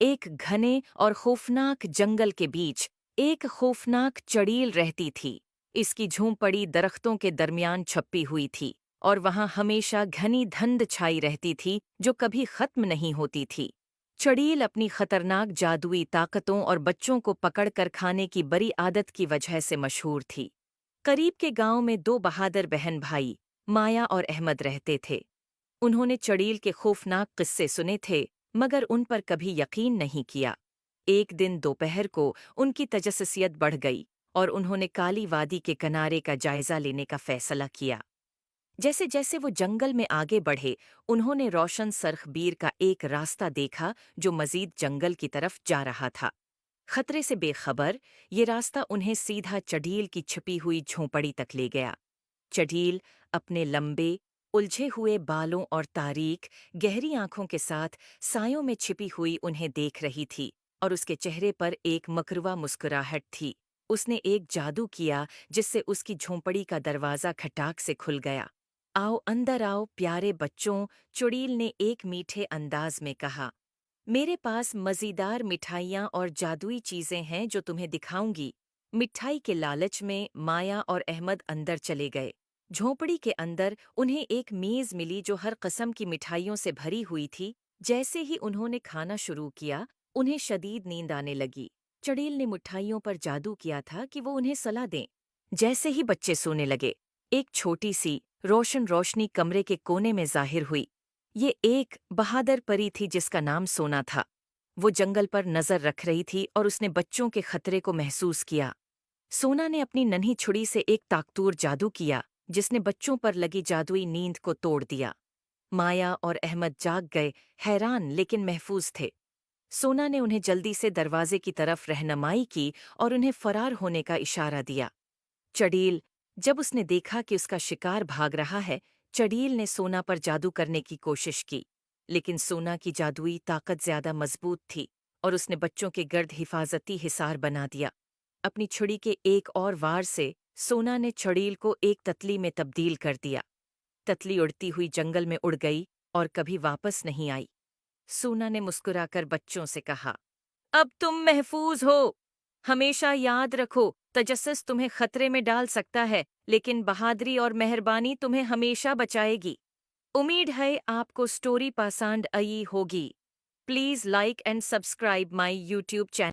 ایک گھنے اور خوفناک جنگل کے بیچ ایک خوفناک چڑیل رہتی تھی۔ اس کی جھونپڑی درختوں کے درمیان چھپی ہوئی تھی اور وہاں ہمیشہ گھنی دھند چھائی رہتی تھی جو کبھی ختم نہیں ہوتی تھی۔ چڑیل اپنی خطرناک جادوئی طاقتوں اور بچوں کو پکڑ کر کھانے کی بری عادت کی وجہ سے مشہور تھی۔ قریب کے گاؤں میں دو بہادر بہن بھائی مایا اور احمد رہتے تھے۔ انہوں نے چڑیل کے خوفناک قصے سنے تھے مگر ان پر کبھی یقین نہیں کیا۔ ایک دن دوپہر کو ان کی تجسسیت بڑھ گئی اور انہوں نے کالی وادی کے کنارے کا جائزہ لینے کا فیصلہ کیا۔ جیسے جیسے وہ جنگل میں آگے بڑھے انہوں نے روشن سرخ بیر کا ایک راستہ دیکھا جو مزید جنگل کی طرف جا رہا تھا۔ خطرے سے بے خبر یہ راستہ انہیں سیدھا چڑیل کی چھپی ہوئی جھونپڑی تک لے گیا۔ چڑیل اپنے لمبے الجھے ہوئے بالوں اور تاریک گہری آنکھوں کے ساتھ سایوں میں چھپی ہوئی انہیں دیکھ رہی تھی اور اس کے چہرے پر ایک مکروا مسکراہٹ تھی۔ اس نے ایک جادو کیا جس سے اس کی جھونپڑی کا دروازہ کھٹاک سے کھل گیا۔ آؤ اندر آؤ پیارے بچوں، چڑیل نے ایک میٹھے انداز میں کہا۔ میرے پاس مزیدار مٹھائیاں اور جادوئی چیزیں ہیں جو تمہیں دکھاؤں گی۔ مٹھائی کے لالچ میں مایا اور احمد اندر چلے گئے۔ جھونپڑی کے اندر انہیں ایک میز ملی جو ہر قسم کی مٹھائیوں سے بھری ہوئی تھی۔ جیسے ہی انہوں نے کھانا شروع کیا انہیں شدید نیند آنے لگی۔ چڑیل نے مٹھائیوں پر جادو کیا تھا کہ وہ انہیں صلا دیں۔ جیسے ہی بچے سونے لگے ایک چھوٹی سی روشنی کمرے کے کونے میں ظاہر ہوئی۔ یہ ایک بہادر پری تھی جس کا نام سونا تھا۔ وہ جنگل پر نظر رکھ رہی تھی اور اس نے بچوں کے خطرے کو محسوس کیا۔ سونا نے اپنی ننھی چھڑی سے ایک طاقتور جادو کیا جس نے بچوں پر لگی جادوئی نیند کو توڑ دیا۔ مایا اور احمد جاگ گئے، حیران لیکن محفوظ تھے۔ سونا نے انہیں جلدی سے دروازے کی طرف رہنمائی کی اور انہیں فرار ہونے کا اشارہ دیا۔ چڑیل جب اس نے دیکھا کہ اس کا شکار بھاگ رہا ہے، چڑیل نے سونا پر جادو کرنے کی کوشش کی، لیکن سونا کی جادوئی طاقت زیادہ مضبوط تھی اور اس نے بچوں کے گرد حفاظتی حصار بنا دیا۔ اپنی چھڑی کے ایک اور وار سے سونا نے چڑیل کو ایک تتلی میں تبدیل کر دیا۔ تتلی اڑتی ہوئی جنگل میں اڑ گئی اور کبھی واپس نہیں آئی۔ سونا نے مسکرا کر بچوں سے کہا، اب تم محفوظ ہو۔ ہمیشہ یاد رکھو، تجسس تمہیں خطرے میں ڈال سکتا ہے لیکن بہادری اور مہربانی تمہیں ہمیشہ بچائے گی۔ امید ہے آپ کو سٹوری پسند آئی ہوگی۔ Please like and subscribe my YouTube channel.